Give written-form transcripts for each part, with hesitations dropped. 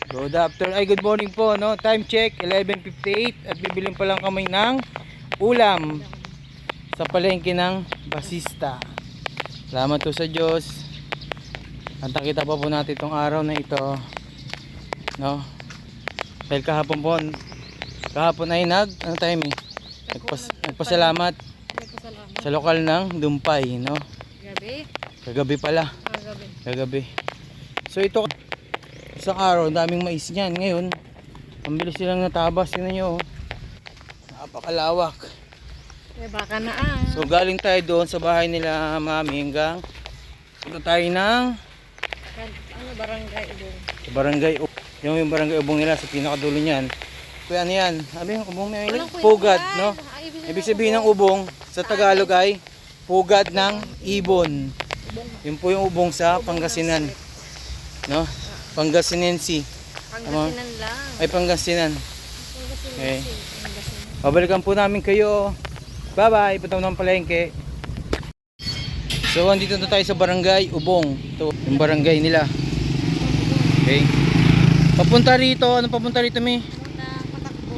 Good morning po, no? Time check 11:58 at bibilin pa lang kami ng ulam sa palengke ng Basista. Salamat po sa Diyos. Kita pa po natin itong araw na ito, no? Dahil kahapon ay nagpasalamat sa lokal ng Dumpay, no? Kagabi pala. Kagabi. So ito, isang araw, daming mais niyan. Ngayon, ang bilis silang natabas. Tingnan nyo, napakalawak. Baka na So galing tayo doon sa bahay nila mami hanggang punta tayo ng barangay Ubong. Sa barangay Ubong. Yung barangay Ubong nila sa pinakadulo niyan. Kuya, ano yan? Sabi yung ubong may pugad, no? Ibig sabihin ng ubong sa Tagalog ay pugad ng ibon. Yun po yung ubong sa Pangasinan, no? Pangasinensi. Pangasinan lang. Ay, Pangasinan. Okay. Babalikan po namin kayo. Bye-bye. Punta ng palengke. So, andito na tayo sa barangay Ubong. Ito, yung barangay nila. Okay. Papunta rito. Anong papunta rito, Mi?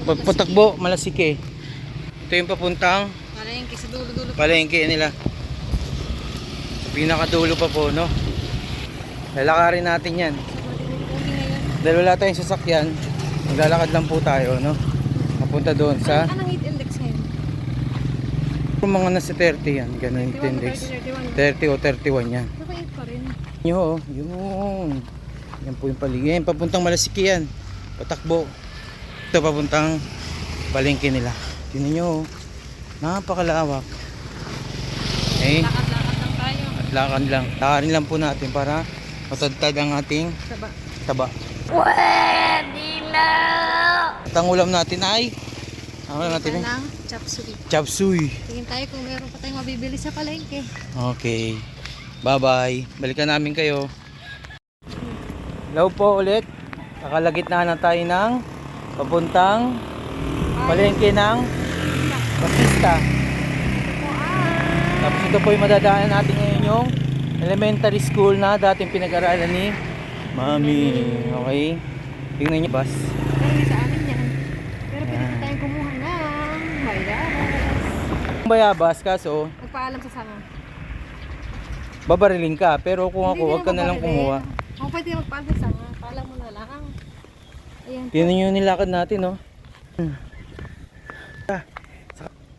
Patakbo, Malasike. Ito yung papuntang Palengke sa dulo-dulo. palengke nila. Sa pinakadulo pa po, no? Lalakarin natin yan. Dahil wala tayong sasakyan, maglalakad lang po tayo, no? Papunta doon sa Anong heat index ngayon? mga nasa 30 yan, ganun heat index. 30 o 31 yan. Napait pa rin. Yun. Yan po yung paligid. Yan, papuntang Malasiki yan. Patakbo. Ito papuntang palengke nila. Tingnan nyo, napakalawak. Okay? Lakad-lakad lang tayo. At lakad lang. Lakarin lang po natin para matagtad ang ating taba. Pwede na! At ang ulam natin ay Ng chop suey. chop suey. Tingin tayo kung meron pa tayong mabibili sa palengke. Okay. Bye-bye. Balikan namin kayo. Hello po ulit. Nakalagitnaan na tayo ng papuntang palengke ng Basista. Tapos ito po yung madadaanan natin ngayon, yung elementary school na dating pinag-aralan ni Mami. Okay. Tingnan niyo bus. Pero sa amin yan. Pero pwede tayong kumuha ng bayabas. Bayabas kaso Magpaalam sa sanga. babarilin ka, pero kung ako Hindi wag ka na lang kumuha. Kung pwede magpaalam sa sanga, paalam mo na lang. Ayan. Tingnan niyo yung nilakad natin, no?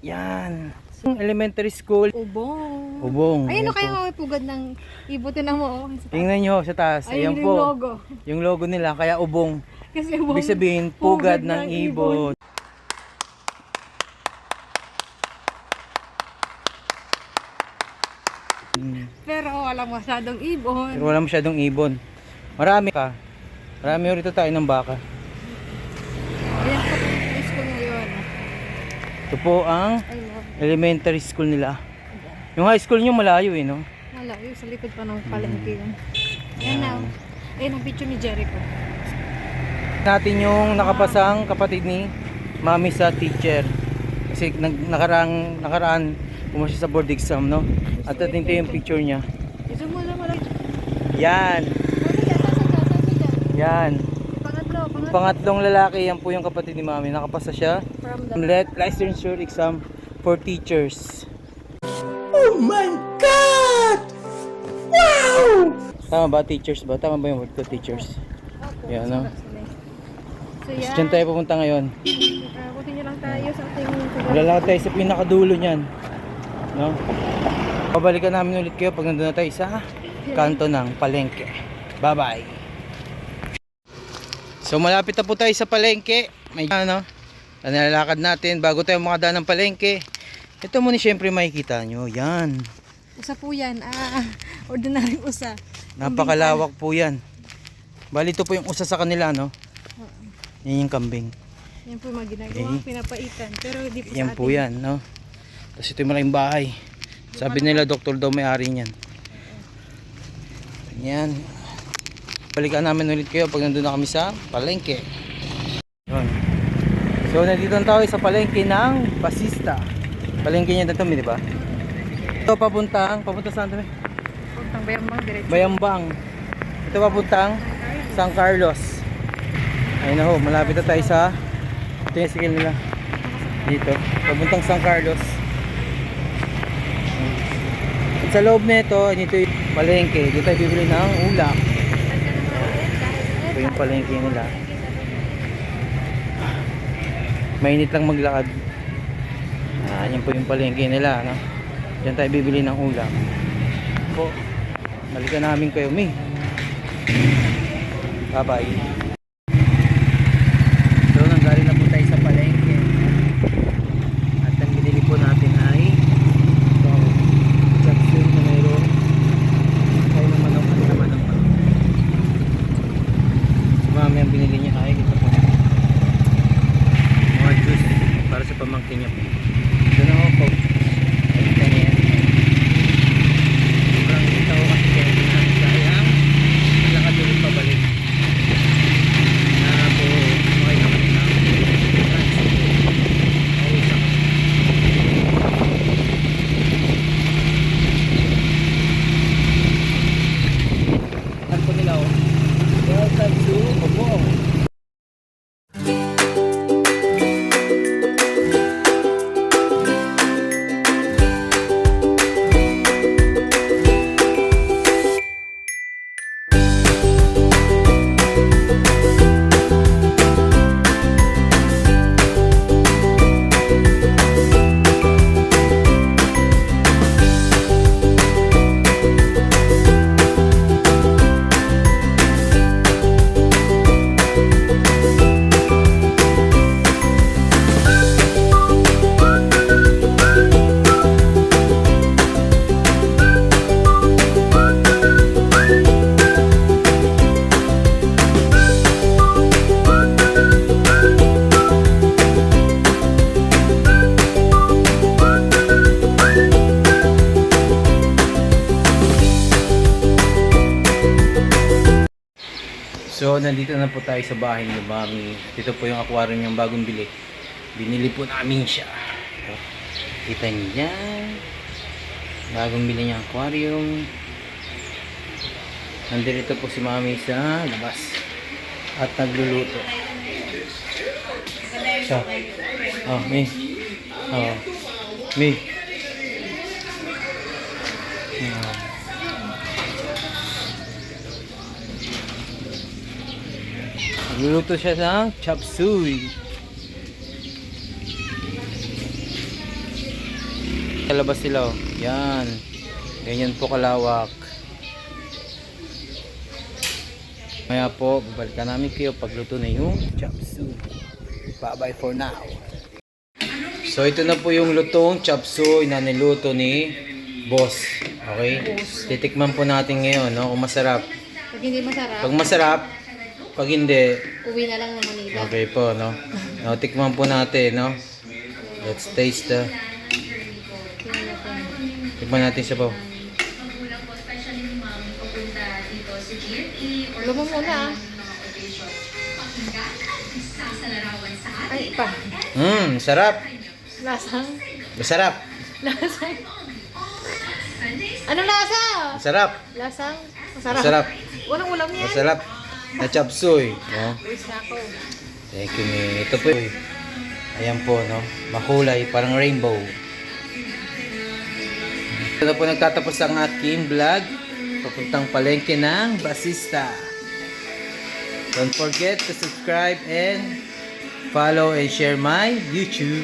Yan. Elementary school. Ubong. Ayun o Ayan kayo po. may pugad ng ibutin na mo. Tingnan nyo sa taas. Ayan Ayun yung po. logo. Yung logo nila, kaya ubong. Kasi ubong. Ibig sabihin, pugad ng ibon. Pero wala masyadong ibon. Pero wala masyadong ibon. Marami ka. Marami rito tayo ng baka. Ayan po yung school ngayon. Ito po ang I love. elementary school nila. Yung high school nyo malayo eh, no? Malayo sa likod pa ng palengke yun. Ayan na. Ayan ang picture ni Jericho. Natin yung nakapasang kapatid ni Mami sa teacher. Kasi nakaraan pumasya sa board exam, no? At ito yung picture niya. Ito mo lang wala. Yan. Yan. Pangatlo. Pangatlong lalaki, yan po yung kapatid ni Mami. Nakapasa siya. From the Licensure exam for teachers. Oh my God! Wow! Tama ba? Teachers ba? Tama ba yung word ko? Teachers. Yan, no? So Tapos yan. dyan tayo pupunta ngayon. Continue lang tayo sa ating Lalakad tayo sa pinakadulo niyan. No? Babalikan namin ulit kayo pag nandun na tayo sa kanto ng palengke. Bye-bye! So malapit na po tayo sa palengke. May nalalakad natin bago tayo makadaan ng palengke. Ito muna siyempre makikita nyo. Yan. usa po yan. Ordinary usa. Napakalawak po yan. Bali ito po yung usa sa kanila, no? Yan yung kambing. Yan po yung mga ginagawa. Pinapaitan. Pero hindi po Yan sa po atin. yan, no? Tapos ito yung malaking bahay. Sabi nila doktor daw may-ari niyan. Yan. Balikan namin ulit kayo pag nandun na kami sa palengke. Yun. So nandito na tayo sa palengke ng Basista. Palengke niya dito, di ba? Ito papunta saan ito? Puntang Bayambang diretso. Bayambang. Ito papuntang San Carlos. Ayun na ho, malapit na tayo sa tricycle nila. Dito, papuntang San Carlos. At sa loob nito, dito yung palengke. Dito tayo bibili ng ulam. Ito yung palengke nila. Mainit lang maglakad. Yan po yung palengke nila, no? Diyan tayo bibili ng ulam. Po, balikan namin kayo, Mi. Bye-bye. So, nanggaling na po tayo sa palengke. At ang binili po natin ay itong chapsui na mayroon. Tayo ng manok at naman ng manok. Si Mami ang binili niya ay ito po. Mga juice para sa pamangkin niya po. Ito na ako po. Ito niya yan. Sobrang ito ako kasi kaya sayang. Malakad ulit pabalik. Na po okay naman na. Always ako. Ano po nila o? Welcome to Obong. So, nandito na po tayo sa bahay ni Mami. Dito po yung aquarium niyang bagong bili. Binili po namin siya. Ito. Kita niyo yan. Bagong bili niyang aquarium. Nandito po si Mami sa labas. At nagluluto. Siya. Oh, May. Oh. May. Nagluluto siya ng chop suey. Sa labas sila oh. Yan. Ganyan po kalawak. Maya po, babalikan namin kayo pagluto na yung chop suey. Bye-bye for now. So ito na po yung lutong chop suey na niluto ni Boss. Okay? Titikman po natin ngayon, no? Kung masarap. Pag hindi masarap, Pag masarap, pag hindi, uwi na lang ng Manila. okay po, no? No, tikman po natin, no? Let's taste the... Tikman natin siya po. Ulo mo muna ah. Ay, pa. Sarap. Lasang. Masarap. Lasang. Anong lasa? Masarap. Lasang. Masarap. Masarap. Walang ulam yan. Masarap. Na chop suey, no? Uwis na ako. Thank you, Mi. Ito po, ayan po, no? Makulay, parang rainbow. Ito na po nagtatapos ang aking vlog. Papuntang palengke ng Basista. Don't forget to subscribe and follow and share my YouTube.